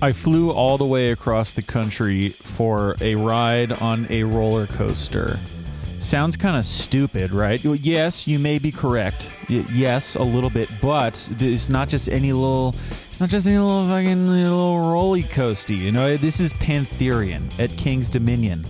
I flew all the way across the country for a ride on a roller coaster. Sounds kind of stupid, right? Yes, you may be correct. Yes, a little bit, but it's not just any little. It's not just any little fucking little roller coaster. You know, this is Pantherian at King's Dominion.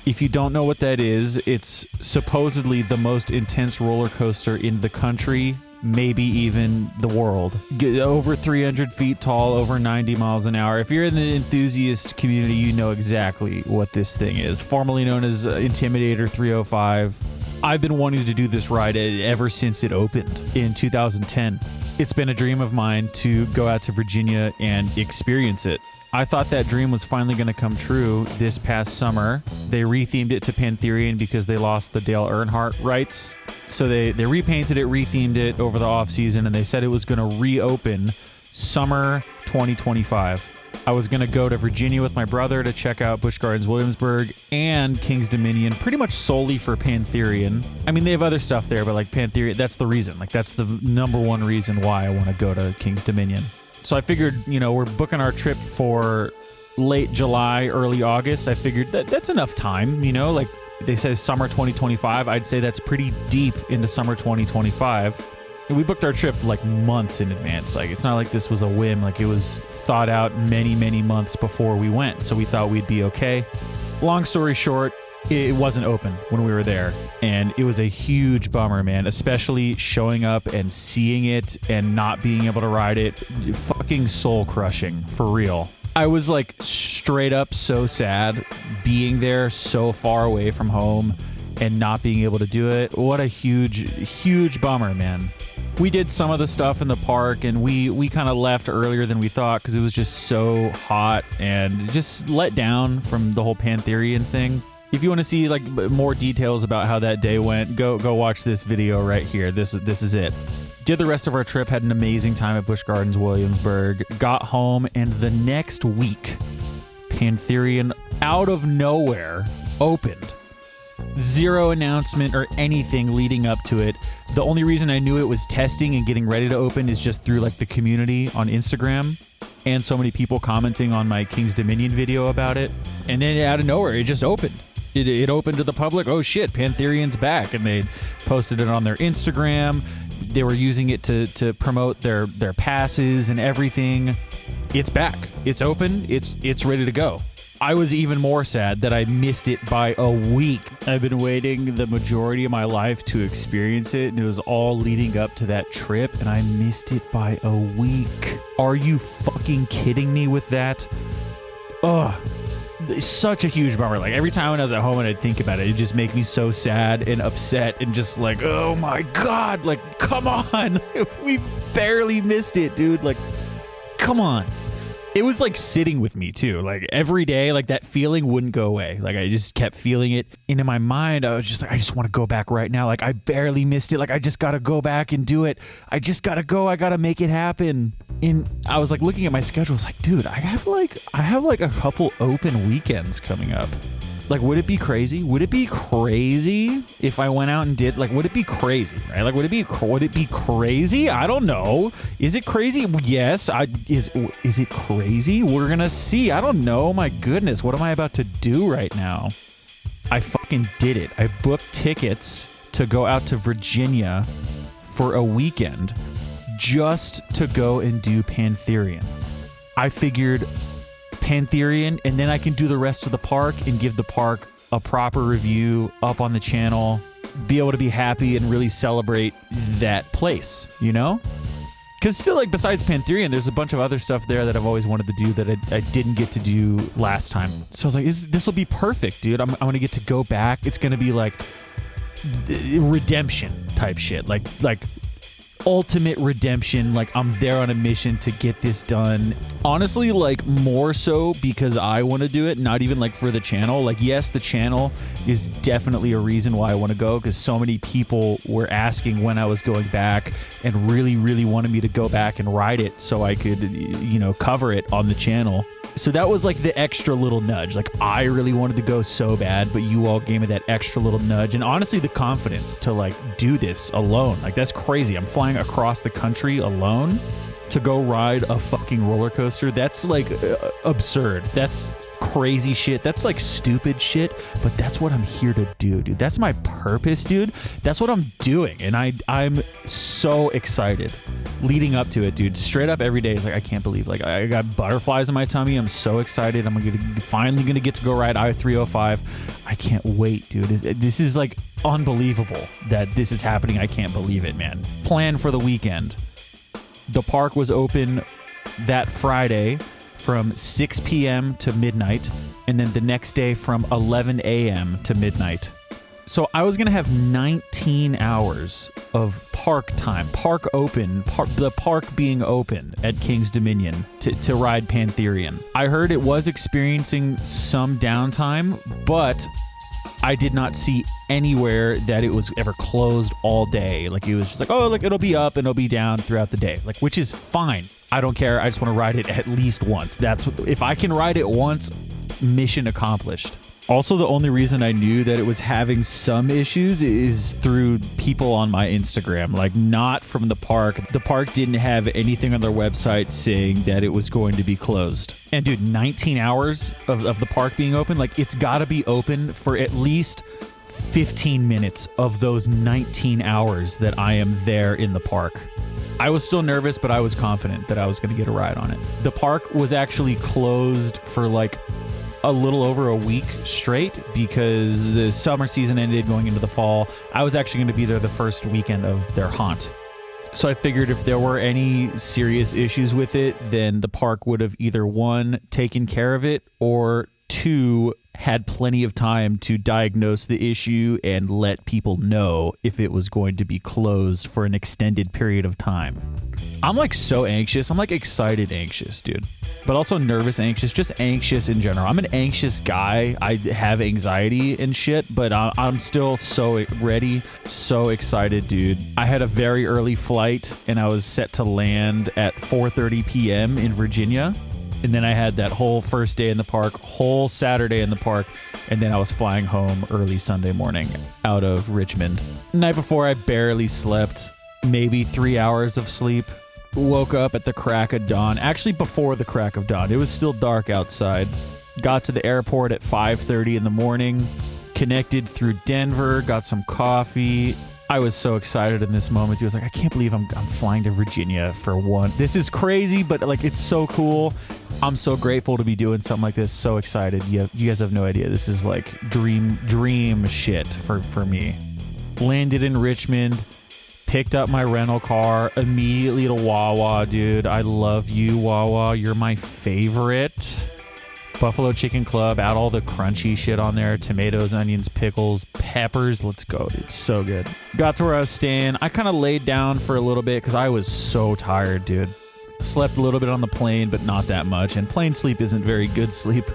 If you don't know what that is, it's supposedly the most intense roller coaster in the country, maybe even the world. Over 300 feet tall, over 90 miles an hour. If you're in the enthusiast community, you know exactly what this thing is. Formerly known as Intimidator 305. I've been wanting to do this ride ever since it opened in 2010. It's been a dream of mine to go out to Virginia and experience it. I thought that dream was finally going to come true this past summer. They rethemed it to Pantherian because they lost the Dale Earnhardt rights. So they repainted it, rethemed it over the off season, and they said it was going to reopen summer 2025. I was going to go to Virginia with my brother to check out Busch Gardens Williamsburg and King's Dominion, pretty much solely for Pantherian. I mean, they have other stuff there, but like Pantherian, that's the reason. Like, that's the number one reason why I want to go to King's Dominion. So I figured, you know, we're booking our trip for late July, early August. I figured that's enough time, you know, like they say summer 2025. I'd say that's pretty deep into summer 2025. And we booked our trip like months in advance. Like, it's not like this was a whim. Like, it was thought out many, many months before we went. So we thought we'd be okay. Long story short, it wasn't open when we were there, and it was a huge bummer, man, especially showing up and seeing it and not being able to ride it. Fucking soul crushing, for real. I was like straight up so sad being there so far away from home and not being able to do it. What a huge bummer, man. We did some of the stuff in the park, and we kind of left earlier than we thought because it was just so hot and just let down from the whole Pantherian thing. If you want to see like more details about how that day went, go watch this video right here. This is it. Did the rest of our trip, had an amazing time at Busch Gardens Williamsburg, got home, and the next week, Pantherian out of nowhere opened. Zero announcement or anything leading up to it. The only reason I knew it was testing and getting ready to open is just through like the community on Instagram and so many people commenting on my King's Dominion video about it. And then out of nowhere, it just opened. It opened to the public. Oh shit, Pantherian's back. And they posted it on their Instagram. They were using it to promote their passes and everything. It's back. It's open. It's ready to go. I was even more sad that I missed it by a week. I've been waiting the majority of my life to experience it, and it was all leading up to that trip, and I missed it by a week. Are you fucking kidding me with that? Ugh. It's such a huge bummer. Like, every time when I was at home and I'd think about it, it'd just make me so sad and upset and just like, oh my God, like, come on. We barely missed it, dude. Like, come on. It was like sitting with me too. Like, every day, like, that feeling wouldn't go away. Like, I just kept feeling it. And in my mind, I was just like, I just want to go back right now. Like, I barely missed it. Like, I just got to go back and do it. I just got to go. I got to make it happen. And I was like looking at my schedule. I was like, dude, I have like a couple open weekends coming up. Like, would it be crazy? Would it be crazy if I went out and did, like, would it be crazy, right? Like, would it be crazy? I don't know. Is it crazy? Yes. Is it crazy? We're going to see. I don't know. My goodness. What am I about to do right now? I fucking did it. I booked tickets to go out to Virginia for a weekend just to go and do Pantherian. I figured Pantherian, and then I can do the rest of the park and give the park a proper review up on the channel, be able to be happy and really celebrate that place, you know? Because still, like, besides Pantherian, there's a bunch of other stuff there that I've always wanted to do that I didn't get to do last time. So I was like, this will be perfect, dude. I'm going to get to go back. It's going to be like redemption type shit. Like ultimate redemption. Like, I'm there on a mission to get this done. Honestly, like, more so because I want to do it, not even like for the channel. Like, yes, the channel is definitely a reason why I want to go, because so many people were asking when I was going back and really, really wanted me to go back and ride it so I could, you know, cover it on the channel. So that was like the extra little nudge. Like, I really wanted to go so bad, but you all gave me that extra little nudge. And honestly, the confidence to like do this alone. Like, that's crazy. I'm flying across the country alone to go ride a fucking roller coaster, that's like absurd. That's crazy shit. That's like stupid shit, but that's what I'm here to do, dude. That's my purpose, dude. That's what I'm doing, and I'm so excited leading up to it, dude. Straight up every day is like, I can't believe, like, I got butterflies in my tummy. I'm so excited. I'm finally gonna get to go ride I-305. I can't wait, dude. This is like unbelievable that this is happening. I can't believe it, man. Plan for the weekend. The park was open that Friday from 6 p.m. to midnight, and then the next day from 11 a.m. to midnight. So I was going to have 19 hours of park time, the park being open at King's Dominion to ride Pantherian. I heard it was experiencing some downtime, but I did not see anywhere that it was ever closed all day. Like, it was just like, oh, look, it'll be up and it'll be down throughout the day. Like, which is fine. I don't care. I just want to ride it at least once. That's what, if I can ride it once, mission accomplished. Also, the only reason I knew that it was having some issues is through people on my Instagram, like, not from the park. The park didn't have anything on their website saying that it was going to be closed. And dude, 19 hours of the park being open, like, it's got to be open for at least 15 minutes of those 19 hours that I am there in the park. I was still nervous, but I was confident that I was going to get a ride on it. The park was actually closed for like a little over a week straight because the summer season ended going into the fall. I was actually going to be there the first weekend of their haunt. So I figured if there were any serious issues with it, then the park would have either one, taken care of it, or two, had plenty of time to diagnose the issue and let people know if it was going to be closed for an extended period of time. I'm like so anxious. I'm like excited anxious, dude. But also nervous anxious, just anxious in general. I'm an anxious guy. I have anxiety and shit, but I'm still so ready, so excited, dude. I had a very early flight and I was set to land at 4:30 p.m. in Virginia. And then I had that whole first day in the park, whole Saturday in the park, and then I was flying home early Sunday morning out of Richmond. Night before, I barely slept, maybe 3 hours of sleep. Woke up at the crack of dawn. Actually, before the crack of dawn. It was still dark outside. Got to the airport at 5:30 in the morning, connected through Denver, got some coffee. I was so excited in this moment. He was like, I can't believe I'm flying to Virginia for one. This is crazy, but like, it's so cool. I'm so grateful to be doing something like this. So excited. You guys have no idea. This is like dream shit for me. Landed in Richmond, picked up my rental car, immediately to Wawa, dude. I love you, Wawa. You're my favorite. Buffalo Chicken Club, add all the crunchy shit on there. Tomatoes, onions, pickles, peppers. Let's go, dude. So good. Got to where I was staying. I kind of laid down for a little bit because I was so tired, dude. Slept a little bit on the plane, but not that much. And plane sleep isn't very good sleep.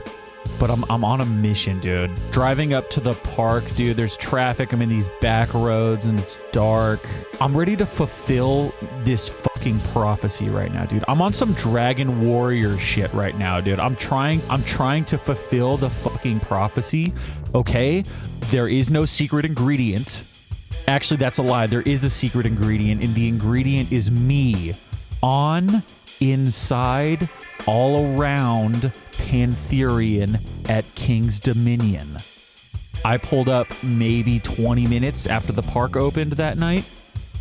But I'm on a mission, dude. Driving up to the park, dude, there's traffic. I'm in these back roads and it's dark. I'm ready to fulfill this fucking prophecy right now, dude. I'm on some Dragon Warrior shit right now, dude. I'm trying to fulfill the fucking prophecy, okay? There is no secret ingredient. Actually, that's a lie. There is a secret ingredient, and the ingredient is me on, inside, all around Pantherian at King's Dominion. I pulled up maybe 20 minutes after the park opened that night.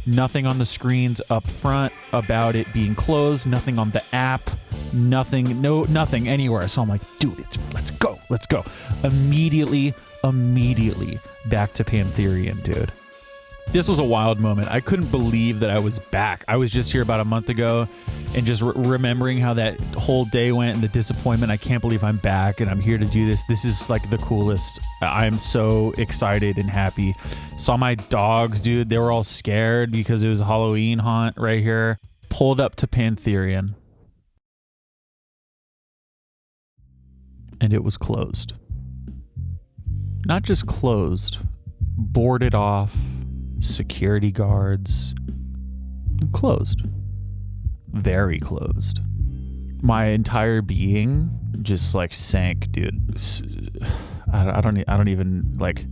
Nothing on the screens up front about it being closed. Nothing on the app. Nothing anywhere. So I'm like, dude, let's go. Immediately back to Pantherian, dude. This was a wild moment. I couldn't believe that I was back. I was just here about a month ago and just remembering how that whole day went and the disappointment. I can't believe I'm back and I'm here to do this. This is like the coolest. I'm so excited and happy. Saw my dogs, dude. They were all scared because it was a Halloween haunt right here. Pulled up to Pantherian. And it was closed. Not just closed, boarded off. Security guards. Closed. Very closed. My entire being just like sank, dude. I don't even like,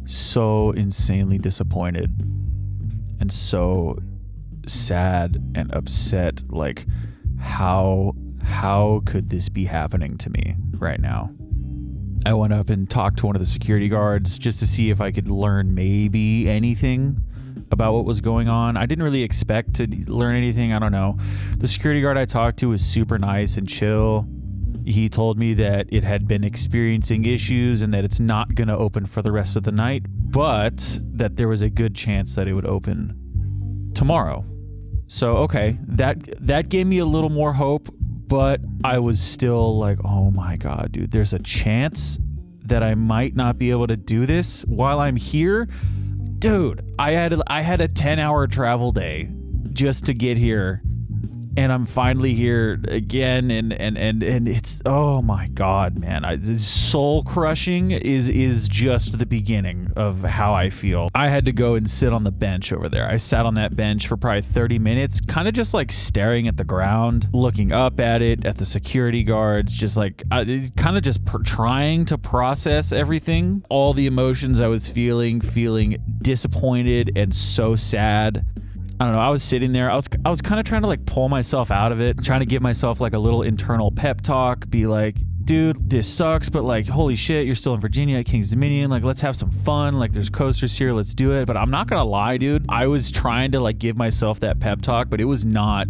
so insanely disappointed and so sad and upset. Like, how could this be happening to me right now? I went up and talked to one of the security guards just to see if I could learn maybe anything about what was going on. I didn't really expect to learn anything. I don't know. The security guard I talked to was super nice and chill. He told me that it had been experiencing issues and that it's not going to open for the rest of the night, but that there was a good chance that it would open tomorrow. So, okay, that gave me a little more hope, but I was still like, oh my God, dude, there's a chance that I might not be able to do this while I'm here. Dude, I had a 10-hour travel day just to get here, and I'm finally here again, and it's, oh my God, man, soul crushing is just the beginning of how I feel. I had to go and sit on the bench over there. I sat on that bench for probably 30 minutes, kind of just like staring at the ground, looking up at it, at the security guards, just like kind of just trying to process everything, all the emotions I was feeling disappointed and so sad. I don't know. I was sitting there. I was kind of trying to like pull myself out of it, trying to give myself like a little internal pep talk, be like, dude, this sucks, but like, holy shit, you're still in Virginia at King's Dominion. Like, let's have some fun. Like, there's coasters here. Let's do it. But I'm not going to lie, dude. I was trying to like give myself that pep talk, but it was not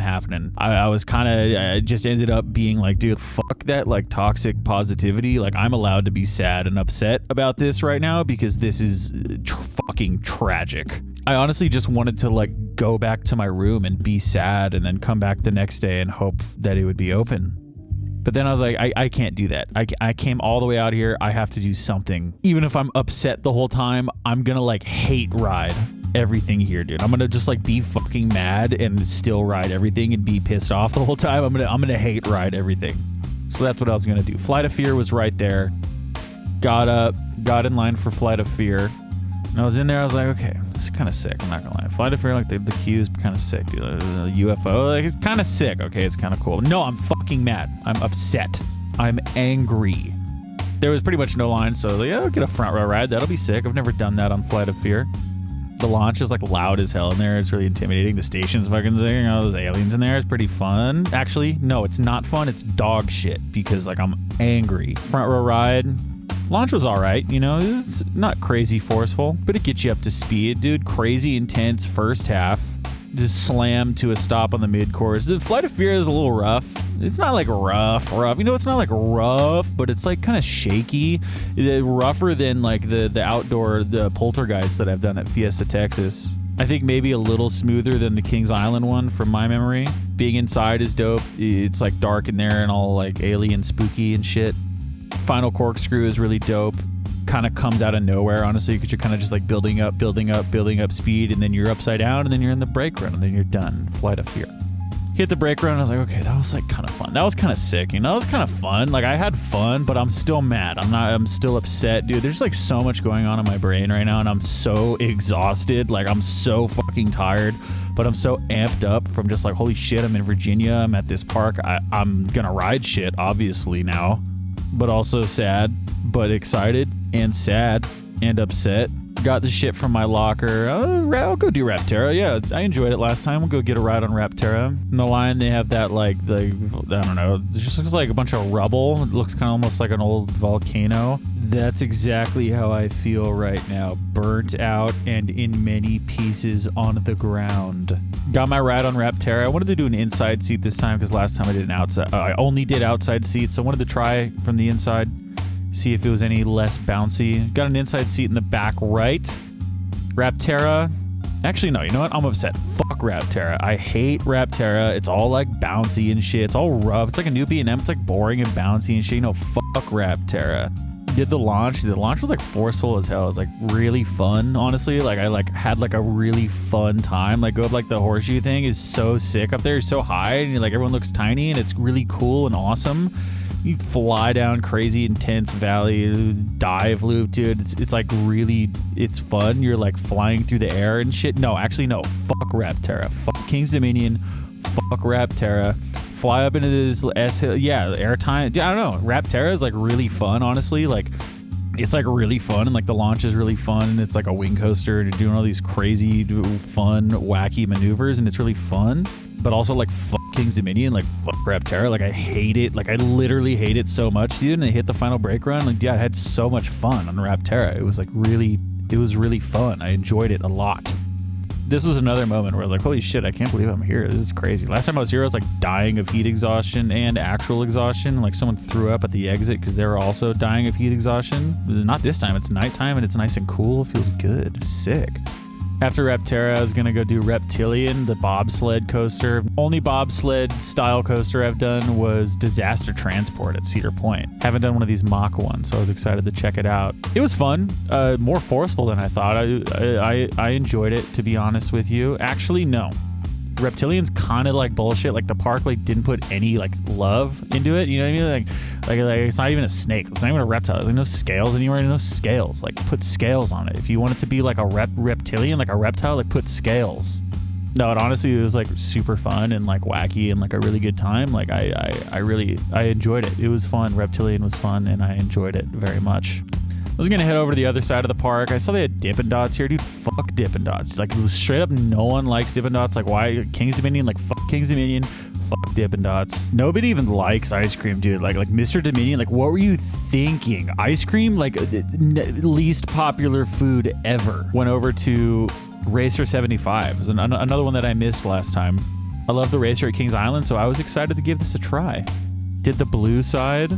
happening. I was I just ended up being like, dude, fuck that like toxic positivity. Like, I'm allowed to be sad and upset about this right now because this is fucking tragic. I honestly just wanted to like go back to my room and be sad and then come back the next day and hope that it would be open. But then I was like, I can't do that. I came all the way out here. I have to do something. Even if I'm upset the whole time, I'm gonna like hate ride everything here, dude. I'm gonna just like be fucking mad and still ride everything and be pissed off the whole time. I'm gonna hate ride everything. So that's what I was gonna do. Flight of Fear was right there. Got in line for Flight of Fear. And I was in there, I was like, okay, this is kind of sick, I'm not gonna lie. Flight of Fear, like the queue is kind of sick, dude. The UFO, like, it's kind of sick. Okay, it's kind of cool. No, I'm fucking mad. I'm upset. I'm angry. There was pretty much no line, so like, yeah, I'll get a front row ride. That'll be sick. I've never done that on Flight of Fear. The launch is like loud as hell in there. It's really intimidating. The station's fucking singing. All those aliens in there. It's pretty fun. Actually, no, it's not fun. It's dog shit because like I'm angry. Front row ride. Launch was all right, you know, it's not crazy forceful, but it gets you up to speed, dude. Crazy intense first half, just slam to a stop on the mid-course. The Flight of Fear is a little rough. It's not like rough. You know, it's not like rough, but it's like kind of shaky. Rougher than like the outdoor, the poltergeist that I've done at Fiesta, Texas. I think maybe a little smoother than the Kings Island one from my memory. Being inside is dope. It's like dark in there and all like alien spooky and shit. Final corkscrew is really dope. Kind of comes out of nowhere, honestly, because you're kind of just like building up speed, and then you're upside down, and then you're in the brake run, and then you're done. Flight of Fear. Hit the brake run, and I was like, okay, that was like kind of fun. That was kind of sick, you know? That was kind of fun. Like, I had fun, but I'm still mad. I'm still upset, dude. There's like so much going on in my brain right now, and I'm so exhausted. Like, I'm so fucking tired, but I'm so amped up from just like, holy shit, I'm in Virginia. I'm at this park. I'm gonna ride shit, obviously, now. But also sad, but excited and sad and upset. Got the shit from my locker. I'll go do Rapterra. Yeah, I enjoyed it last time. We'll go get a ride on Rapterra. In the line, they have that like I don't know. It just looks like a bunch of rubble. It looks kind of almost like an old volcano. That's exactly how I feel right now. Burnt out and in many pieces on the ground. Got my ride on Rapterra. I wanted to do an inside seat this time because last time I did an outside. I only did outside seats, so I wanted to try from the inside, see if it was any less bouncy. Got an inside seat in the back right. Rapterra. Actually, no, you know what? I'm upset. Fuck Rapterra. I hate Rapterra. It's all like bouncy and shit. It's all rough. It's like a new B&M. It's like boring and bouncy and shit. You know, fuck Rapterra. Did the launch. The launch was like forceful as hell. It was like really fun, honestly. Like I like had like a really fun time. Like go up like the horseshoe thing is so sick up there. It's so high and you're, like everyone looks tiny and it's really cool and awesome. You fly down crazy intense valley dive loop, dude. It's like really, it's fun. You're like flying through the air and shit. No, actually no. Fuck Rapterra. Fuck King's Dominion. Fuck Rapterra. Fly up into this airtime. I don't know. Rapterra is like really fun, honestly. Like it's like really fun, and like the launch is really fun, and it's like a wing coaster, and you're doing all these crazy, fun, wacky maneuvers, and it's really fun. but also like fuck King's Dominion, like fuck Rapterra. Like I hate it. Like I literally hate it so much, dude. And they hit the final break run. Like, yeah, I had so much fun on Rapterra. It was like it was really fun. I enjoyed it a lot. This was another moment where I was like, holy shit, I can't believe I'm here. This is crazy. Last time I was here, I was like dying of heat exhaustion and actual exhaustion. Like someone threw up at the exit because they were also dying of heat exhaustion. Not this time. It's nighttime and it's nice and cool. It feels good. Sick. After Rapterra, I was going to go do Reptilian, the bobsled coaster. Only bobsled style coaster I've done was Disaster Transport at Cedar Point. Haven't done one of these mock ones, so I was excited to check it out. It was fun, more forceful than I thought. I enjoyed it, to be honest with you. Actually, no. Reptilian's kind of like bullshit. Like the park like didn't put any like love into it. You know what I mean? Like it's not even a snake. It's not even a reptile. There's like no scales anywhere. No scales. Like put scales on it. If you want it to be like a reptilian, like a reptile, like put scales. No, it honestly was like super fun and like wacky and like a really good time. Like I really enjoyed it. It was fun. Reptilian was fun and I enjoyed it very much. I was gonna head over to the other side of the park. I saw they had Dippin' Dots here, dude. Fuck Dippin' Dots. Like straight up, no one likes Dippin' Dots. Like why King's Dominion? Like fuck King's Dominion. Fuck Dippin' Dots. Nobody even likes ice cream, dude. Like Mr. Dominion. Like what were you thinking? Ice cream? Like least popular food ever. Went over to Racer 75. It was another one that I missed last time. I love the racer at Kings Island, so I was excited to give this a try. Did the blue side.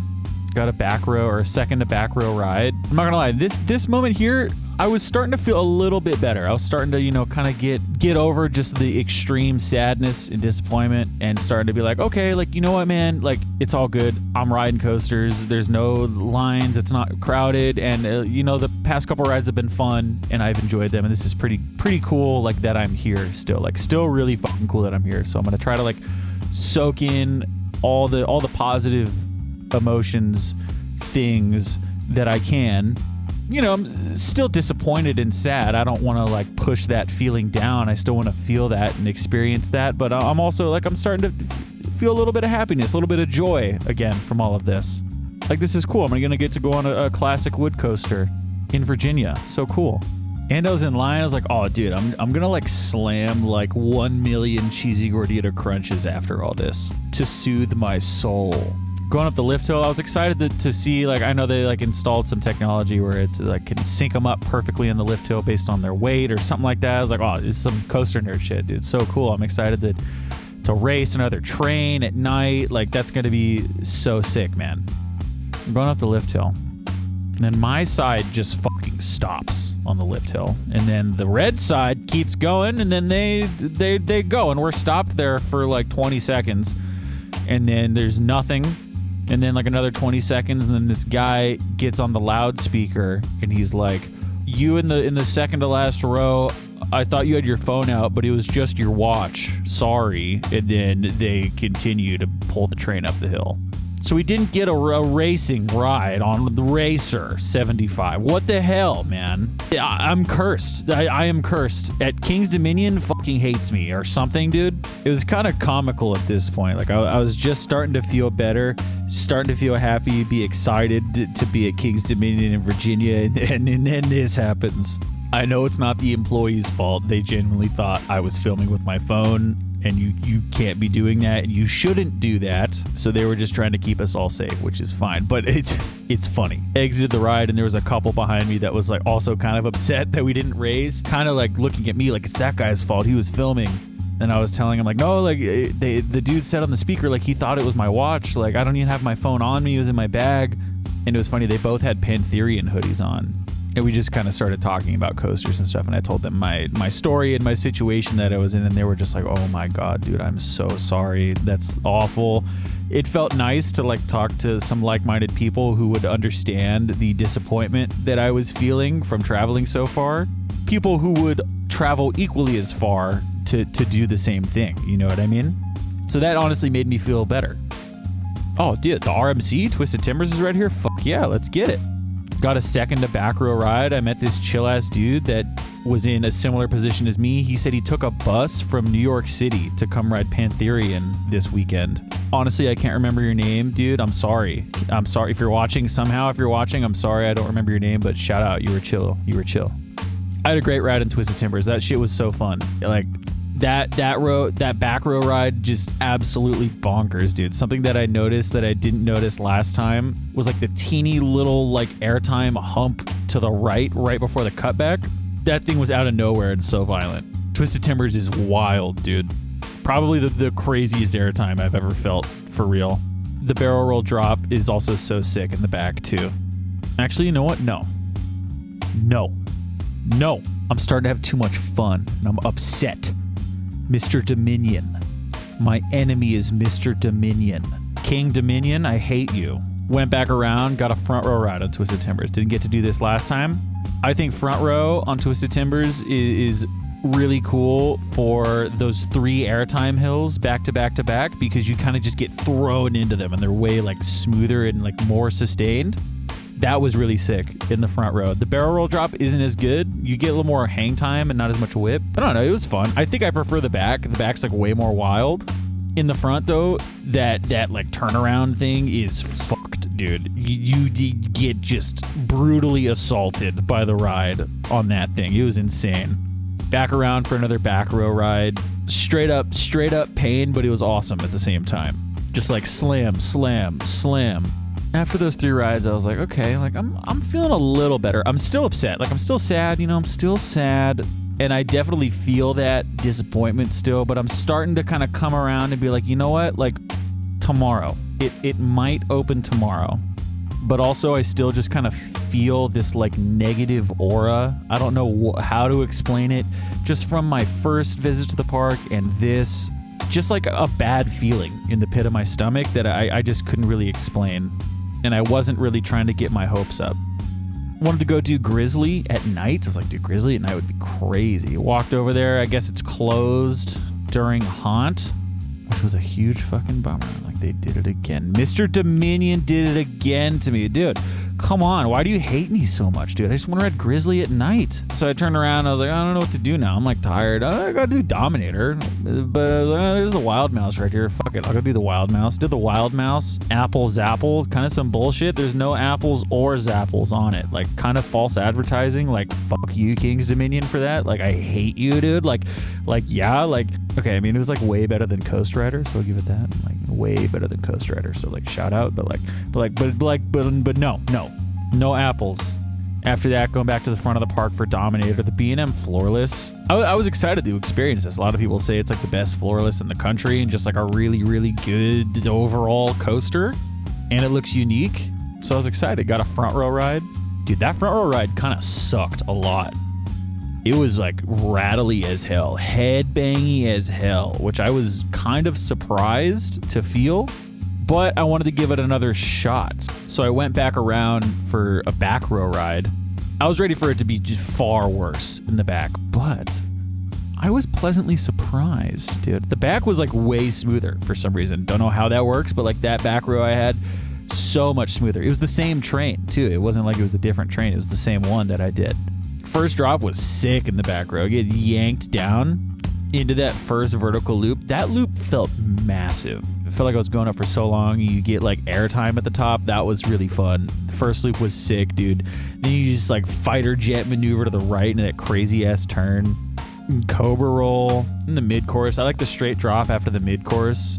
Got a back row or a second to back row ride. I'm not gonna lie, this moment here, I was starting to feel a little bit better. I was starting to, you know, kind of get over just the extreme sadness and disappointment and starting to be like, okay, like, you know what, man, like it's all good. I'm riding coasters. There's no lines. It's not crowded. And you know, the past couple rides have been fun and I've enjoyed them. And this is pretty cool. Like that I'm here still, like still really fucking cool that I'm here. So I'm going to try to like soak in all the positive emotions, things that I can. You know, I'm still disappointed and sad. I don't want to like push that feeling down. I still want to feel that and experience that. But I'm also like, I'm starting to feel a little bit of happiness, a little bit of joy again from all of this. Like, this is cool. I'm going to get to go on a classic wood coaster in Virginia. So cool. And I was in line. I was like, oh, dude, I'm going to like slam like 1 million cheesy gordita crunches after all this to soothe my soul. Going up the lift hill, I was excited to see, like, I know they like installed some technology where it's like can sync them up perfectly in the lift hill based on their weight or something like that. I was like, oh, this is some coaster nerd shit, dude. It's so cool. I'm excited to race another train at night. Like, that's going to be so sick, man. I'm going up the lift hill. And then my side just fucking stops on the lift hill. And then the red side keeps going, and then they go. And we're stopped there for like 20 seconds. And then there's nothing. And then like another 20 seconds, and then this guy gets on the loudspeaker and he's like, you in the second to last row, I thought you had your phone out, but it was just your watch. Sorry. And then they continue to pull the train up the hill. So we didn't get a racing ride on the Racer 75. What the hell, man? I'm cursed. I am cursed. At King's Dominion fucking hates me or something, dude. It was kind of comical at this point. Like, I was just starting to feel better, starting to feel happy, be excited to be at King's Dominion in Virginia, and then this happens. I know it's not the employees' fault. They genuinely thought I was filming with my phone, and you can't be doing that, and you shouldn't do that. So they were just trying to keep us all safe, which is fine. But it's funny. I exited the ride, and there was a couple behind me that was like also kind of upset that we didn't race, kind of like looking at me like it's that guy's fault. He was filming. And I was telling him like, no, like the dude said on the speaker like he thought it was my watch. Like, I don't even have my phone on me. It was in my bag. And it was funny. They both had Pantherian hoodies on. And we just kind of started talking about coasters and stuff, and I told them my story and my situation that I was in, and they were just like, oh my God, dude, I'm so sorry. That's awful. It felt nice to like talk to some like-minded people who would understand the disappointment that I was feeling from traveling so far. People who would travel equally as far to do the same thing. You know what I mean? So that honestly made me feel better. Oh, dude, the RMC, Twisted Timbers is right here. Fuck yeah, let's get it. Got a second to back row ride. I met this chill ass dude that was in a similar position as me. He said he took a bus from New York City to come ride Pantherian this weekend. Honestly, I can't remember your name, dude. I'm sorry. I'm sorry if you're watching somehow. If you're watching, I'm sorry. I don't remember your name, but shout out. You were chill. You were chill. I had a great ride in Twisted Timbers. That shit was so fun. Like, That back row ride just absolutely bonkers, dude. Something that I noticed that I didn't notice last time was like the teeny little like airtime hump to the right before the cutback. That thing was out of nowhere and so violent. Twisted Timbers is wild, dude. Probably the craziest airtime I've ever felt, for real. The barrel roll drop is also so sick in the back too. Actually, you know what? No. I'm starting to have too much fun and I'm upset. Mr. Dominion. My enemy is Mr. Dominion. King Dominion, I hate you. Went back around, got a front row ride on Twisted Timbers. Didn't get to do this last time. I think front row on Twisted Timbers is really cool for those 3 airtime hills back to back to back, because you kind of just get thrown into them and they're way like smoother and like more sustained. That was really sick in the front row. The barrel roll drop isn't as good. You get a little more hang time and not as much whip. I don't know, it was fun. I think I prefer the back. The back's like way more wild. In the front though, that like turnaround thing is fucked, dude. You get just brutally assaulted by the ride on that thing. It was insane. Back around for another back row ride. Straight up pain, but it was awesome at the same time. Just like slam. After those 3 rides, I was like, okay, like I'm feeling a little better. I'm still upset. Like I'm still sad, I'm still sad. And I definitely feel that disappointment still, but I'm starting to kind of come around and be like, you know what? Like tomorrow, it might open tomorrow. But also I still just kind of feel this like negative aura. I don't know how to explain it. Just from my first visit to the park and this, just like a bad feeling in the pit of my stomach that I just couldn't really explain. And I wasn't really trying to get my hopes up. Wanted to go do Grizzly at night. I was like, dude, Grizzly at night would be crazy. Walked over there. I guess it's closed during Haunt, which was a huge fucking bummer. Like, they did it again. Mr. Dominion did it again to me. Dude, come on. Why do you hate me so much, dude? I just want to ride Grizzly at night. So I turned around. I was like, I don't know what to do now. I'm like tired. I gotta do Dominator. But there's the Wild Mouse right here. Fuck it. I'll go do the Wild Mouse. Did the Wild Mouse. Apple Zapple. Kind of some bullshit. There's no apples or Zapples on it. Like, kind of false advertising. Like, fuck you, King's Dominion, for that. Like, I hate you, dude. Like, yeah, like, okay, I mean, it was like way better than Coast Rider, so I'll give it that. Like, way better than Coast Rider. So like, shout out, but no apples. After that, going back to the front of the park for Dominator, the B&M floorless. I was excited to experience this. A lot of people say it's like the best floorless in the country and just like a really, really good overall coaster. And it looks unique. So I was excited. Got a front row ride. Dude, that front row ride kind of sucked a lot. It was like rattly as hell, headbangy as hell, which I was kind of surprised to feel, but I wanted to give it another shot. So I went back around for a back row ride. I was ready for it to be just far worse in the back, but I was pleasantly surprised, dude. The back was like way smoother for some reason. Don't know how that works, but like that back row I had, so much smoother. It was the same train too. It wasn't like it was a different train. It was the same one that I did. First drop was sick in the back row. Get yanked down into that first vertical loop. That loop felt massive. It felt like I was going up for so long. You get like airtime at the top. That was really fun. The first loop was sick, dude. Then you just like fighter jet maneuver to the right into that crazy ass turn. Cobra roll in the mid course. I like the straight drop after the mid course.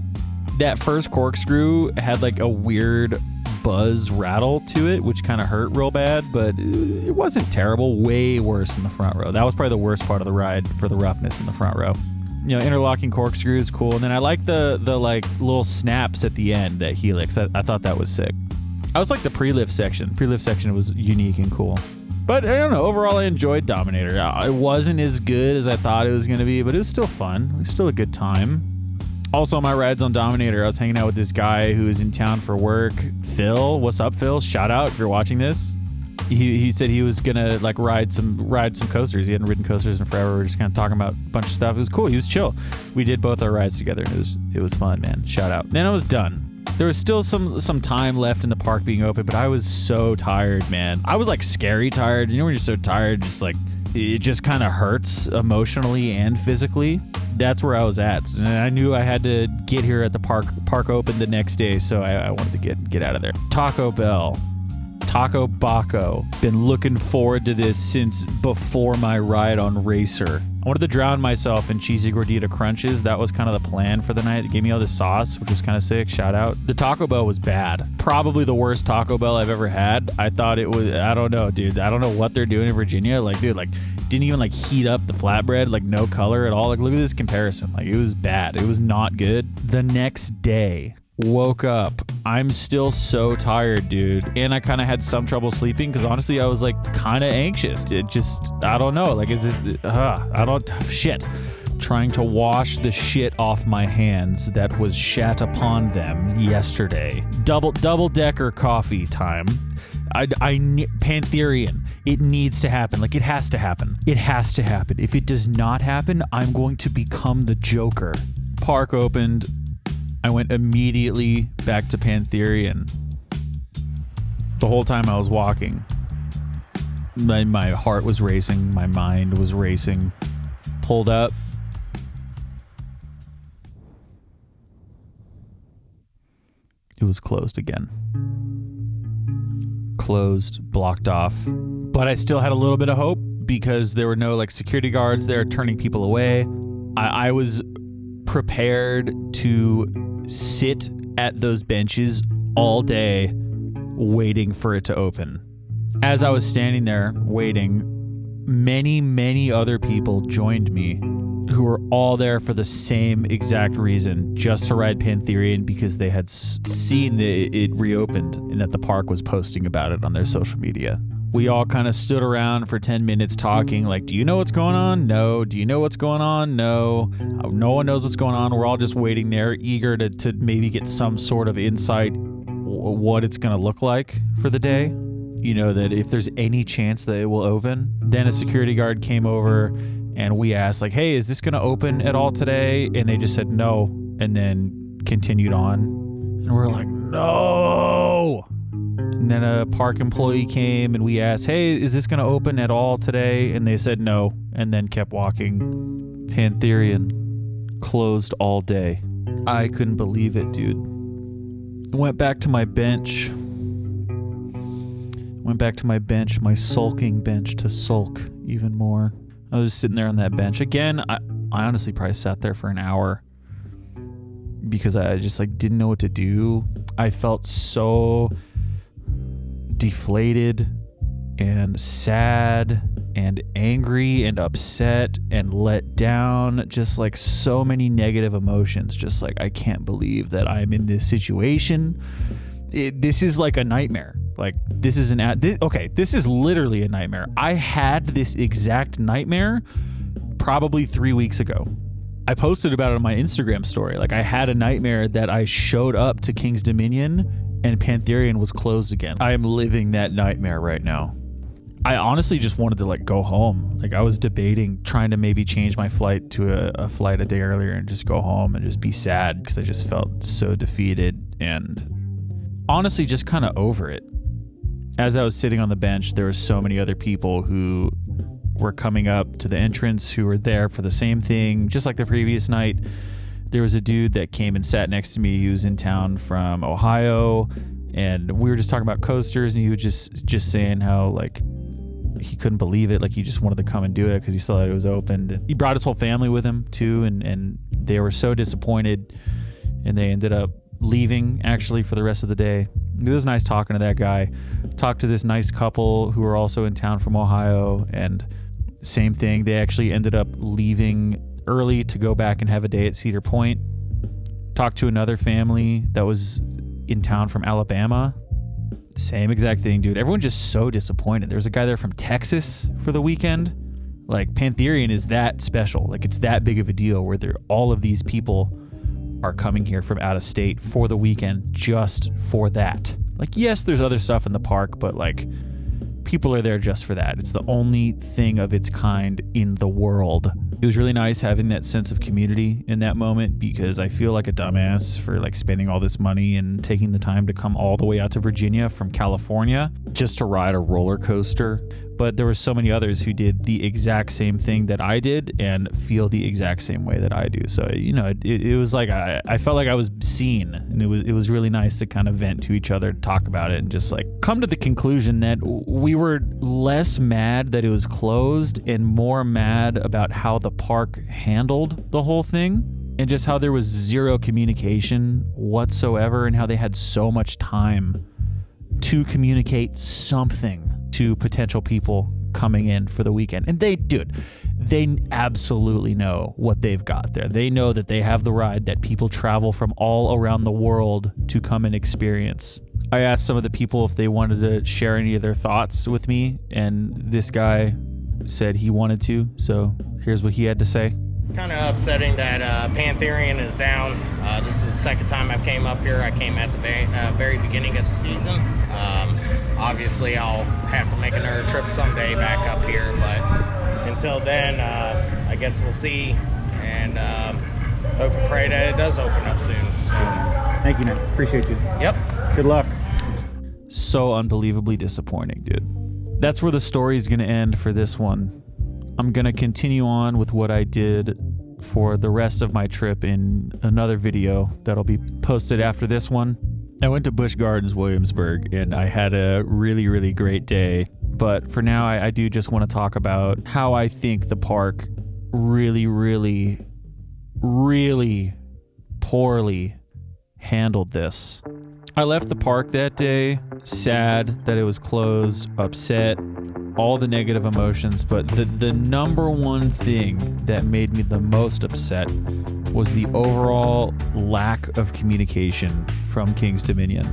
That first corkscrew had like a weird buzz rattle to it, which kind of hurt real bad, but it wasn't terrible. Way worse in the front row. That was probably the worst part of the ride for the roughness in the front row. You know, interlocking corkscrew is cool, and then I like the like little snaps at the end, that helix. I thought that was sick. I was like the pre-lift section. Pre-lift section was unique and cool. But I don't know, overall I enjoyed Dominator. It wasn't as good as I thought it was going to be, but it was still fun. It was still a good time. Also, on my rides on Dominator, I was hanging out with this guy who was in town for work. Phil, what's up, Phil? Shout out if you're watching this. He said he was gonna like ride some coasters. He hadn't ridden coasters in forever. We were just kind of talking about a bunch of stuff. It was cool. He was chill. We did both our rides together, and it was fun, man. Shout out. Then I was done. There was still some time left in the park being open, but I was so tired, man. I was like scary tired. You know when you're so tired, just like it just kind of hurts emotionally and physically. That's where I was at, and I knew I had to get here at the park open the next day, so I wanted to get out of there. Taco Bell, Taco Baco. Been looking forward to this since before my ride on Racer. I wanted to drown myself in cheesy gordita crunches. That was kind of the plan for the night. It gave me all this sauce, which was kind of sick. Shout out. The Taco Bell was bad. Probably the worst Taco Bell I've ever had. I thought it was, I don't know, dude. I don't know what they're doing in Virginia. Like, dude, like, didn't even like heat up the flatbread, like no color at all. Like, look at this comparison. Like, it was bad. It was not good. The next day, woke up. I'm still so tired, dude. And I kind of had some trouble sleeping because honestly, I was like kind of anxious. It just, I don't know. Like, is this, shit. Trying to wash the shit off my hands that was shat upon them yesterday. Double decker coffee time. Pantherian. It needs to happen. Like, it has to happen. It has to happen. If it does not happen, I'm going to become the Joker. Park opened. I went immediately back to Pantherian. The whole time I was walking, my heart was racing. My mind was racing. Pulled up. It was closed again. Closed, blocked off. But I still had a little bit of hope because there were no like security guards there turning people away. I was prepared to sit at those benches all day waiting for it to open. As I was standing there waiting, many other people joined me who were all there for the same exact reason, just to ride Pantherian because they had seen that it reopened and that the park was posting about it on their social media. We all kind of stood around for 10 minutes talking, like, do you know what's going on? No. Do you know what's going on? No. No one knows what's going on. We're all just waiting there, eager to maybe get some sort of insight what it's going to look like for the day. You know, that if there's any chance that it will open. Then a security guard came over and we asked, like, hey, is this going to open at all today? And they just said no, and then continued on. And we're like, no. And then a park employee came and we asked, hey, is this going to open at all today? And they said no, and then kept walking. Pantherian closed all day. I couldn't believe it, dude. Went back to my bench. My sulking bench, to sulk even more. I was just sitting there on that bench. Again, I honestly probably sat there for an hour because I just like didn't know what to do. I felt so deflated and sad and angry and upset and let down. Just like so many negative emotions. Just like, I can't believe that I'm in this situation. This is like a nightmare. Like, this is this is literally a nightmare. I had this exact nightmare probably 3 weeks ago. I posted about it on my Instagram story. Like, I had a nightmare that I showed up to King's Dominion and Pantherian was closed again. I am living that nightmare right now. I honestly just wanted to like go home. Like, I was debating trying to maybe change my flight to a flight a day earlier and just go home and just be sad because I just felt so defeated and honestly just kind of over it. As I was sitting on the bench, there were so many other people who were coming up to the entrance who were there for the same thing. Just like the previous night, there was a dude that came and sat next to me. He was in town from Ohio, and we were just talking about coasters, and he was just saying how like he couldn't believe it. Like, he just wanted to come and do it because he saw that it was opened. He brought his whole family with him too, and they were so disappointed, and they ended up leaving actually for the rest of the day. It was nice talking to that guy. Talked to this nice couple who were also in town from Ohio, and same thing. They actually ended up leaving early to go back and have a day at Cedar Point. Talked to another family that was in town from Alabama. Same exact thing, dude. Everyone's just so disappointed. There's a guy there from Texas for the weekend. Like, Pantherian is that special. Like, it's that big of a deal where all of these people are coming here from out of state for the weekend just for that. Like, yes, there's other stuff in the park, but like, people are there just for that. It's the only thing of its kind in the world. It was really nice having that sense of community in that moment because I feel like a dumbass for like spending all this money and taking the time to come all the way out to Virginia from California just to ride a roller coaster. but there were so many others who did the exact same thing that I did and feel the exact same way that I do. So, you know, it was like I felt like I was seen, and it was really nice to kind of vent to each other, talk about it, and just like come to the conclusion that we were less mad that it was closed and more mad about how the park handled the whole thing, and just how there was zero communication whatsoever, and how they had so much time to communicate something to potential people coming in for the weekend. And they absolutely know what they've got there. They know that they have the ride that people travel from all around the world to come and experience. I asked some of the people if they wanted to share any of their thoughts with me, and this guy said he wanted to, so here's what he had to say. Kind of upsetting that Pantherian is down. This is the second time I've came up here. I came at the very beginning of the season. Obviously, I'll have to make another trip someday back up here, but until then, I guess we'll see, and hope and pray that it does open up soon. So. Thank you, man. Appreciate you. Yep. Good luck. So unbelievably disappointing, dude. That's where the story's going to end for this one. I'm going to continue on with what I did for the rest of my trip in another video that'll be posted after this one. I went to Busch Gardens, Williamsburg, and I had a really, really great day. But for now, I do just want to talk about how I think the park really, really, really poorly handled this. I left the park that day sad that it was closed, upset, all the negative emotions, but the number one thing that made me the most upset was the overall lack of communication from King's Dominion,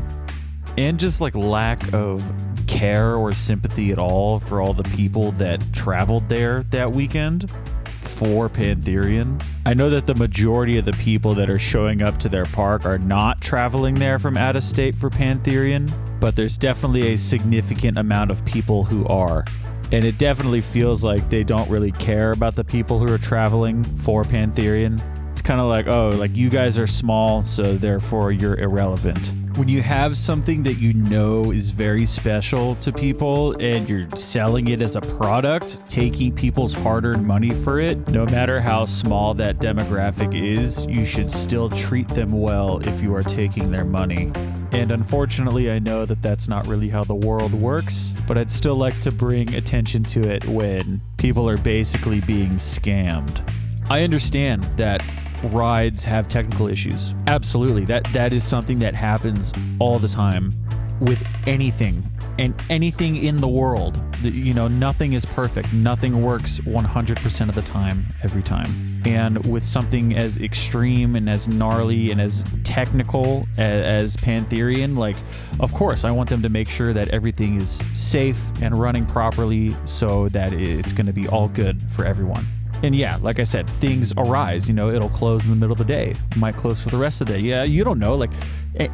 and just like lack of care or sympathy at all for all the people that traveled there that weekend for Pantherian. I know that the majority of the people that are showing up to their park are not traveling there from out of state for Pantherian, but there's definitely a significant amount of people who are. And it definitely feels like they don't really care about the people who are traveling for Pantherian. It's kind of like, oh, like you guys are small, so therefore you're irrelevant. When you have something that you know is very special to people and you're selling it as a product, taking people's hard-earned money for it, no matter how small that demographic is, you should still treat them well if you are taking their money. And unfortunately, I know that that's not really how the world works, but I'd still like to bring attention to it when people are basically being scammed. I understand that rides have technical issues. Absolutely. That is something that happens all the time with anything and anything in the world. You know, nothing is perfect. Nothing works 100% of the time, every time. And with something as extreme and as gnarly and as technical as Pantherian, like, of course, I want them to make sure that everything is safe and running properly so that it's going to be all good for everyone. And yeah, like I said, things arise, you know, it'll close in the middle of the day. It might close for the rest of the day. Yeah, you don't know, like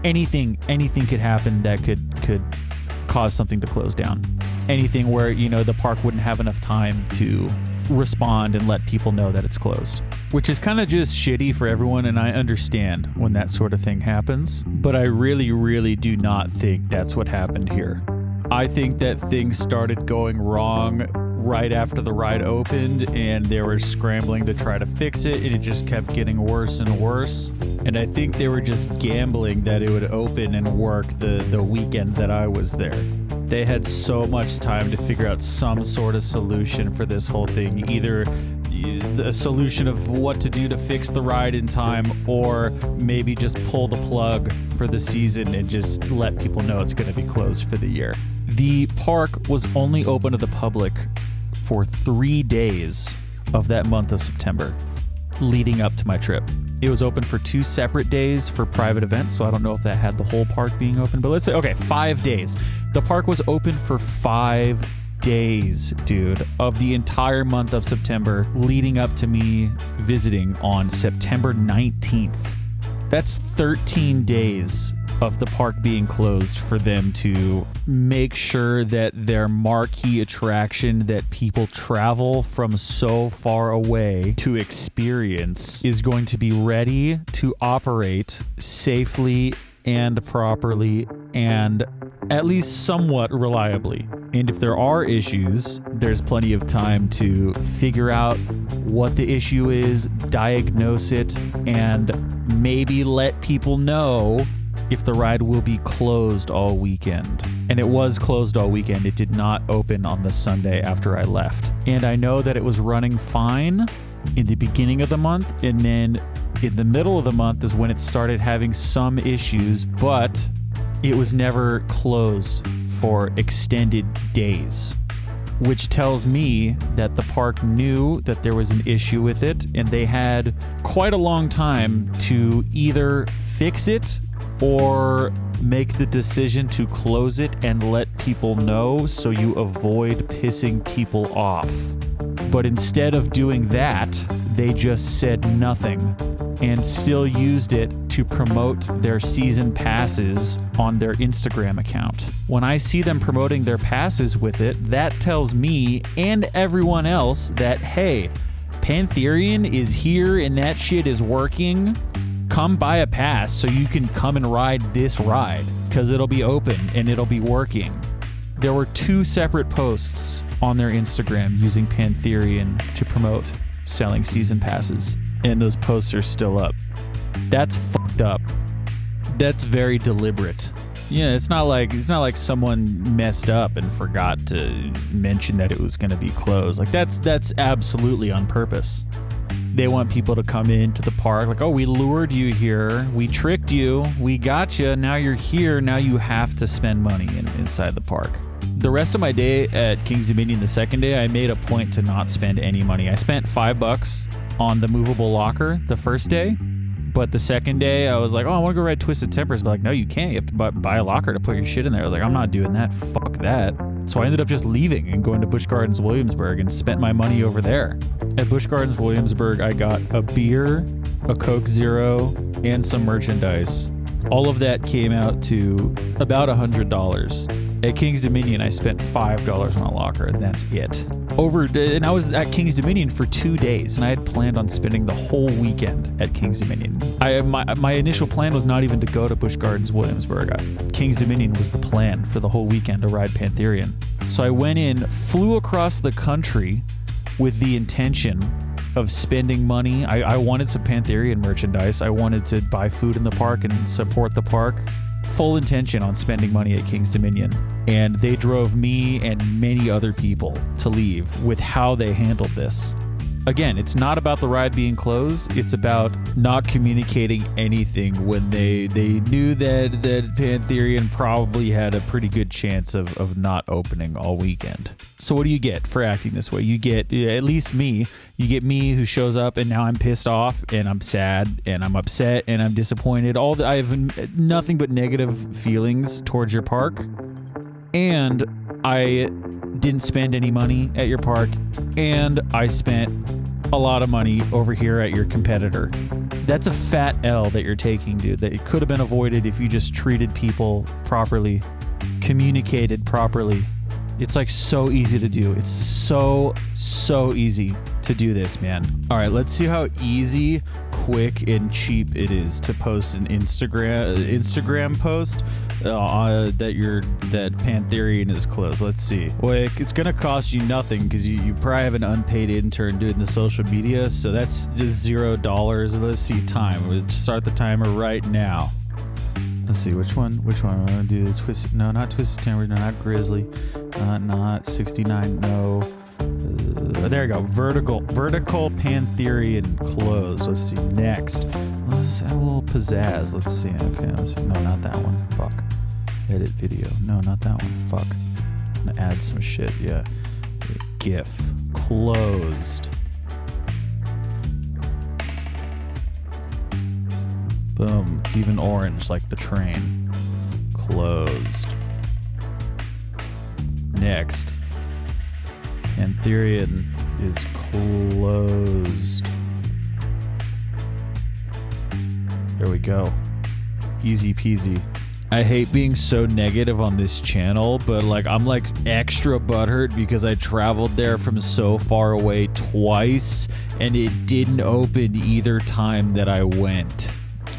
anything could happen that could cause something to close down. Anything where, you know, the park wouldn't have enough time to respond and let people know that it's closed, which is kind of just shitty for everyone. And I understand when that sort of thing happens, but I really, really do not think that's what happened here. I think that things started going wrong right after the ride opened, and they were scrambling to try to fix it, and it just kept getting worse and worse. And I think they were just gambling that it would open and work the weekend that I was there. They had so much time to figure out some sort of solution for this whole thing, either a solution of what to do to fix the ride in time, or maybe just pull the plug for the season and just let people know it's going to be closed for the year. The park was only open to the public for 3 days of that month of September leading up to my trip. It was open for 2 separate days for private events, so I don't know if that had the whole park being open, but let's say, okay, 5 days. The park was open for 5 days, dude, of the entire month of September leading up to me visiting on September 19th. That's 13 days of the park being closed for them to make sure that their marquee attraction that people travel from so far away to experience is going to be ready to operate safely and properly and at least somewhat reliably And if there are issues, there's plenty of time to figure out what the issue is, diagnose it, and maybe let people know if the ride will be closed all weekend. And it was closed all weekend. It did not open on the Sunday after I left. And I know that it was running fine in the beginning of the month, and then in the middle of the month is when it started having some issues, but it was never closed for extended days, which tells me that the park knew that there was an issue with it, and they had quite a long time to either fix it or make the decision to close it and let people know so you avoid pissing people off. But instead of doing that, they just said nothing and still used it to promote their season passes on their Instagram account. When I see them promoting their passes with it, that tells me and everyone else that, hey, Pantherian is here and that shit is working. Come buy a pass so you can come and ride this ride, because it'll be open and it'll be working. There were 2 separate posts on their Instagram using Pantherian to promote selling season passes, and those posts are still up. That's fucked up. That's very deliberate. Yeah, it's not like someone messed up and forgot to mention that it was going to be closed. Like that's absolutely on purpose. They want people to come into the park like, oh, we lured you here, we tricked you, we got you, now you're here, now you have to spend money inside the park. The rest of my day at King's Dominion, the second day, I made a point to not spend any money. I spent $5 on the movable locker the first day, but the second day I was like, oh, I want to go ride Twisted Tempers, but like, no, you can't. You have to buy a locker to put your shit in there. I was like, I'm not doing that. Fuck that. So I ended up just leaving and going to Busch Gardens Williamsburg and spent my money over there. At Busch Gardens Williamsburg, I got a beer, a Coke Zero, and some merchandise. All of that came out to about $100. At King's Dominion, I spent $5 on a locker, and that's it. And I was at King's Dominion for 2 days, and I had planned on spending the whole weekend at King's Dominion. My initial plan was not even to go to Busch Gardens Williamsburg. King's Dominion was the plan for the whole weekend to ride Pantherian. So I went in, flew across the country with the intention of spending money. I wanted some Pantherian merchandise. I wanted to buy food in the park and support the park. Full intention on spending money at King's Dominion. And they drove me and many other people to leave with how they handled this. Again, it's not about the ride being closed. It's about not communicating anything when they knew that Pantherian probably had a pretty good chance of not opening all weekend. So what do you get for acting this way? You get, at least me, you get me who shows up and now I'm pissed off and I'm sad and I'm upset and I'm disappointed. I have nothing but negative feelings towards your park. And I didn't spend any money at your park, and I spent a lot of money over here at your competitor. That's a fat L that you're taking, dude, that it could have been avoided if you just treated people properly, communicated properly. It's like so easy to do. It's so easy to do this, man. All right, let's see how easy, quick, and cheap it is to post an Instagram post that Pantherian is closed. Let's see. Well, it's gonna cost you nothing because you probably have an unpaid intern doing the social media, so that's just $0. Let's see time. We'll start the timer right now. Let's see which one. I'm gonna do Twisted. No, not Twisted Timber. No, not Grizzly. Not 69. No. There you go. Vertical Pantherian closed. Let's see. Next. Let's add a little pizzazz. Let's see. Okay. Let's see. No, not that one. Fuck. Edit video. No, not that one. Fuck. I'm gonna add some shit. Yeah. GIF. Closed. Boom. It's even orange like the train. Closed. Next. Pantherian is closed. There we go. Easy peasy. I hate being so negative on this channel, but I'm extra butthurt because I traveled there from so far away twice and it didn't open either time that I went.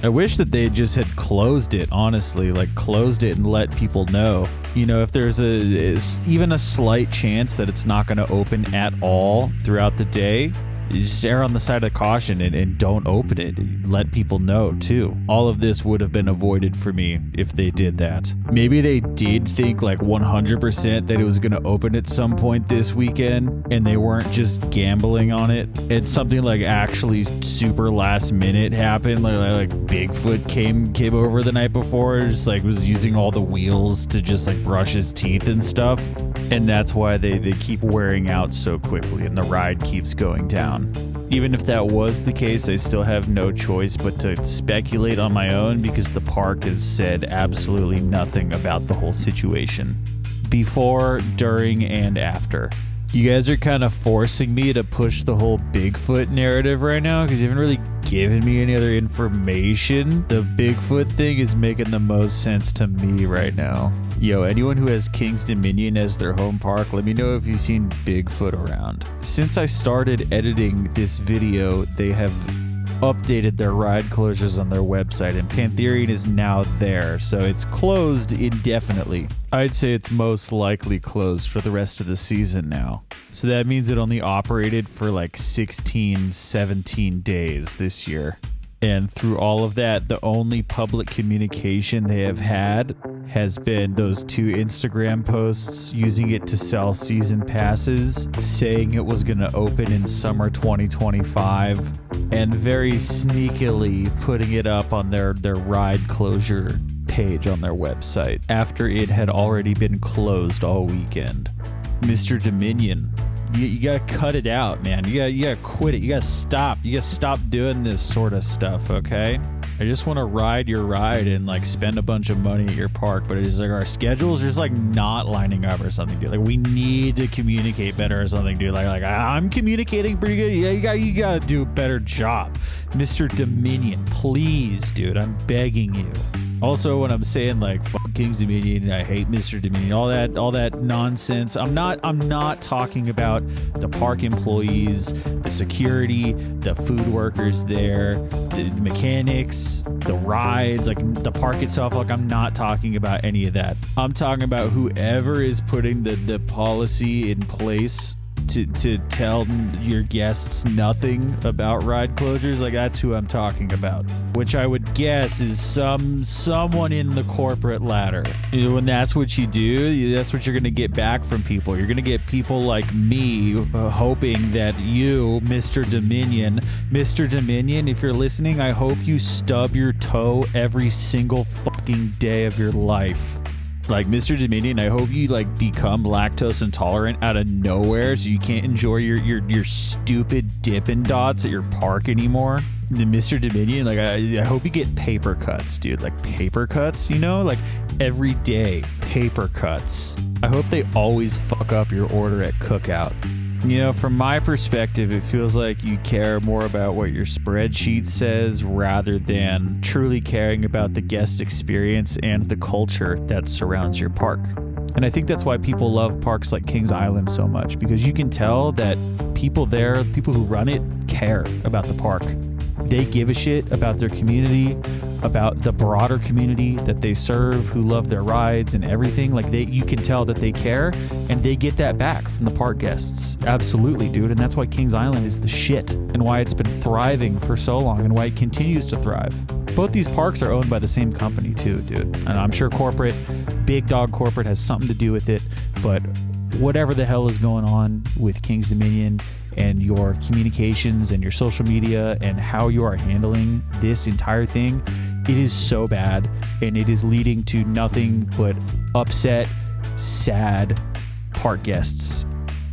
I wish that they just had closed it, honestly, like closed it and let people know. You know, if there's even a slight chance that it's not going to open at all throughout the day, just err on the side of caution and don't open it. Let people know too. All of this would have been avoided for me if they did that. Maybe they did think like 100% that it was going to open at some point this weekend and they weren't just gambling on it. And something like actually super last minute happened. Like Bigfoot came over the night before, just like was using all the wheels to just like brush his teeth and stuff. And that's why they keep wearing out so quickly and the ride keeps going down. Even if that was the case, I still have no choice but to speculate on my own because the park has said absolutely nothing about the whole situation. Before, during, and after. You guys are kind of forcing me to push the whole Bigfoot narrative right now because you haven't really given me any other information. The Bigfoot thing is making the most sense to me right now. Yo, anyone who has King's Dominion as their home park, let me know if you've seen Bigfoot around. Since I started editing this video, they have updated their ride closures on their website, and Pantherian is now there, so it's closed indefinitely. I'd say it's most likely closed for the rest of the season now. So that means it only operated for like 16, 17 days this year. And through all of that, the only public communication they have had has been those 2 Instagram posts using it to sell season passes, saying it was going to open in summer 2025, and very sneakily putting it up on their ride closure page on their website after it had already been closed all weekend. Mr. Dominion, you gotta cut it out, man. You gotta quit it. You gotta stop. You gotta stop doing this sort of stuff, okay? I just want to ride your ride and like spend a bunch of money at your park, but it's like our schedules are just like not lining up or something, dude. Like we need to communicate better or something, dude. Like I'm communicating pretty good. Yeah, you gotta do a better job, Mr. Dominion. Please, dude. I'm begging you. Also, when I'm saying like fuck King's Dominion, I hate Mr. Dominion, all that nonsense, I'm not talking about the park employees, the security, the food workers there, the mechanics, the rides, like the park itself. Like I'm not talking about any of that. I'm talking about whoever is putting the policy in place to tell your guests nothing about ride closures. Like that's who I'm talking about, which I would guess is someone in the corporate ladder. You know, when that's what you do, that's what you're going to get back from people. You're going to get people like me hoping that you, Mr. Dominion, if you're listening, I hope you stub your toe every single fucking day of your life. Like, Mr. Dominion, I hope you, like, become lactose intolerant out of nowhere so you can't enjoy your stupid Dippin' Dots at your park anymore. Mr. Dominion, like, I hope you get paper cuts, dude. Like, paper cuts, you know? Like, every day, paper cuts. I hope they always fuck up your order at Cookout. You know, from my perspective, it feels like you care more about what your spreadsheet says rather than truly caring about the guest experience and the culture that surrounds your park. And I think that's why people love parks like Kings Island so much, because you can tell that people there, the people who run it, care about the park. They give a shit about their community, about the broader community that they serve, who love their rides and everything. Like you can tell that they care, and they get that back from the park guests. Absolutely, dude. And that's why Kings Island is the shit, and why it's been thriving for so long, and why it continues to thrive. Both these parks are owned by the same company too, dude. And I'm sure big dog corporate has something to do with it, but whatever the hell is going on with Kings Dominion and your communications and your social media and how you are handling this entire thing, it is so bad, and it is leading to nothing but upset, sad park guests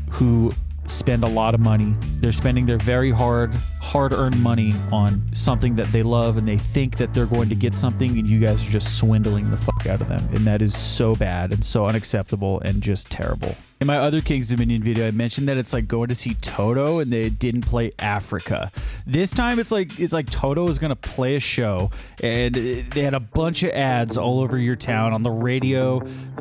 who spend a lot of money. They're spending their very hard-earned money on something that they love, and they think that they're going to get something, and you guys are just swindling the fuck out of them. And that is so bad and so unacceptable and just terrible. In my other Kings Dominion video, I mentioned that it's like going to see Toto and they didn't play Africa. This time it's like Toto is going to play a show, and they had a bunch of ads all over your town, on the radio,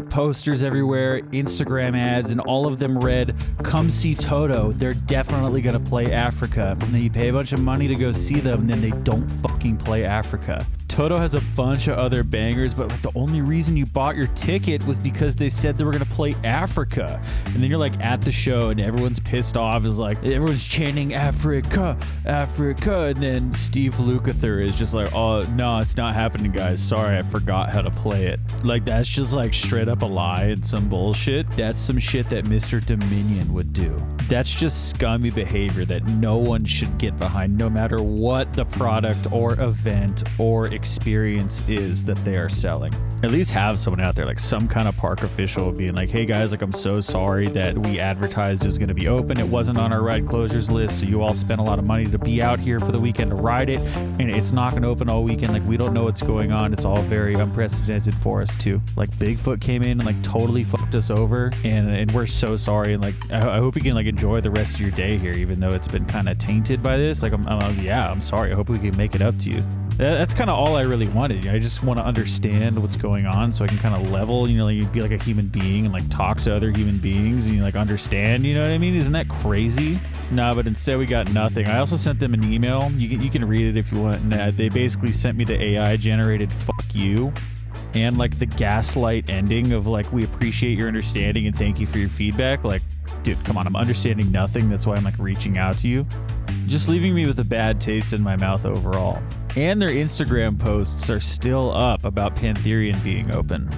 posters everywhere, Instagram ads, and all of them read, "Come see Toto. They're definitely going to play Africa." And then you pay a bunch of money to go see them, and then they don't fucking play Africa. Toto has a bunch of other bangers, but like the only reason you bought your ticket was because they said they were going to play Africa. And then you're like at the show and everyone's pissed off. Is like, everyone's chanting Africa, Africa. And then Steve Lukather is just like, oh, no, it's not happening, guys. Sorry, I forgot how to play it. Like, that's just like straight up a lie and some bullshit. That's some shit that Mr. Dominion would do. That's just scummy behavior that no one should get behind, no matter what the product or event or experience is that they are selling. At least have someone out there, like some kind of park official being like, hey guys, like I'm so sorry that we advertised it was going to be open. It wasn't on our ride closures list, so you all spent a lot of money to be out here for the weekend to ride it, and it's not going to open all weekend. Like, we don't know what's going on. It's all very unprecedented for us too. Like, Bigfoot came in and like totally fucked us over, and we're so sorry. And like, I hope you can like enjoy the rest of your day here, even though it's been kind of tainted by this. Like, I'm sorry. I hope we can make it up to you. That's kind of all I really wanted. I just want to understand what's going on so I can kind of level, you know, like, be like a human being and like talk to other human beings and you like understand, you know what I mean? Isn't that crazy? No, but instead we got nothing. I also sent them an email. You can read it if you want. And, they basically sent me the AI generated fuck you and like the gaslight ending of like, we appreciate your understanding and thank you for your feedback. Like, dude, come on, I'm understanding nothing. That's why I'm like reaching out to you. Just leaving me with a bad taste in my mouth overall. And their Instagram posts are still up about Pantherian being open.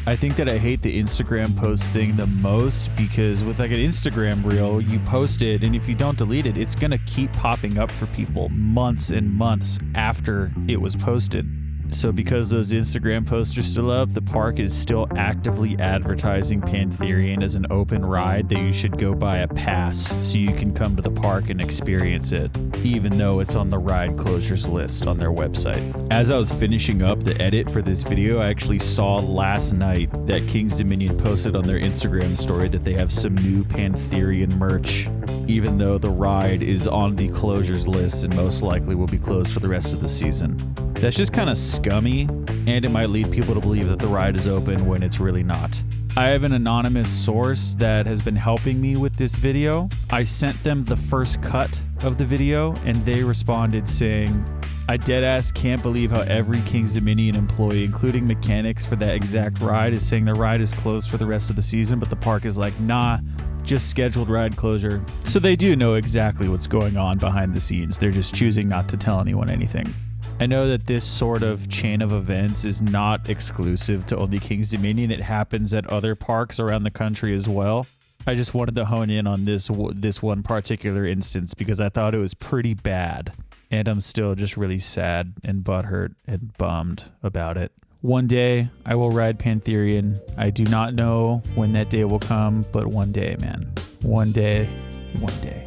I think that I hate the Instagram post thing the most because with like an Instagram reel, you post it and if you don't delete it, it's going to keep popping up for people months and months after it was posted. So because those Instagram posts are still up, the park is still actively advertising Pantherian as an open ride that you should go buy a pass so you can come to the park and experience it, even though it's on the ride closures list on their website. As I was finishing up the edit for this video, I actually saw last night that King's Dominion posted on their Instagram story that they have some new Pantherian merch, even though the ride is on the closures list and most likely will be closed for the rest of the season. That's just kind of scummy, and it might lead people to believe that the ride is open when it's really not. I have an anonymous source that has been helping me with this video. I sent them the first cut of the video, and they responded saying, I deadass can't believe how every King's Dominion employee, including mechanics for that exact ride, is saying the ride is closed for the rest of the season, but the park is like, nah, just scheduled ride closure. So they do know exactly what's going on behind the scenes. They're just choosing not to tell anyone anything. I know that this sort of chain of events is not exclusive to only King's Dominion. It happens at other parks around the country as well. I just wanted to hone in on this one particular instance because I thought it was pretty bad. And I'm still just really sad and butthurt and bummed about it. One day, I will ride Pantherian. I do not know when that day will come, but one day, man. One day, one day.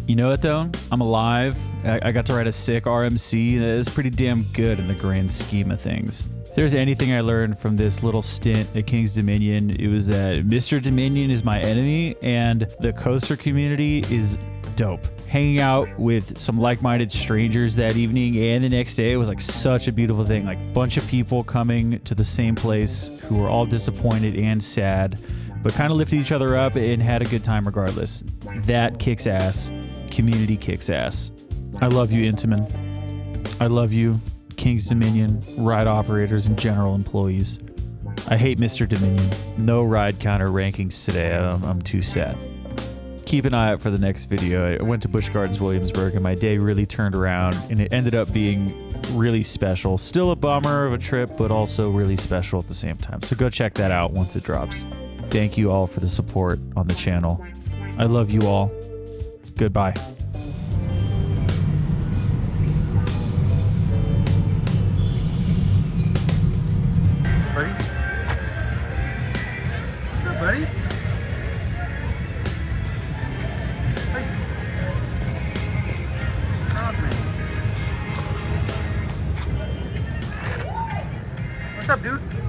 You know what, though? I'm alive. I got to ride a sick RMC. That is pretty damn good in the grand scheme of things. If there's anything I learned from this little stint at King's Dominion, it was that Mr. Dominion is my enemy, and the coaster community is dope. Hanging out with some like-minded strangers that evening and the next day was like such a beautiful thing. Like, bunch of people coming to the same place who were all disappointed and sad, but kind of lifted each other up and had a good time regardless. That kicks ass. Community kicks ass. I love you, Intamin. I love you, King's Dominion, ride operators, and general employees. I hate Mr. Dominion. No ride counter rankings today. I'm too sad. Keep an eye out for the next video. I went to Busch Gardens, Williamsburg, and my day really turned around, and it ended up being really special. Still a bummer of a trip, but also really special at the same time. So go check that out once it drops. Thank you all for the support on the channel. I love you all. Goodbye. Buddy? What's up, buddy? Hey. Come on, man. What's up, dude?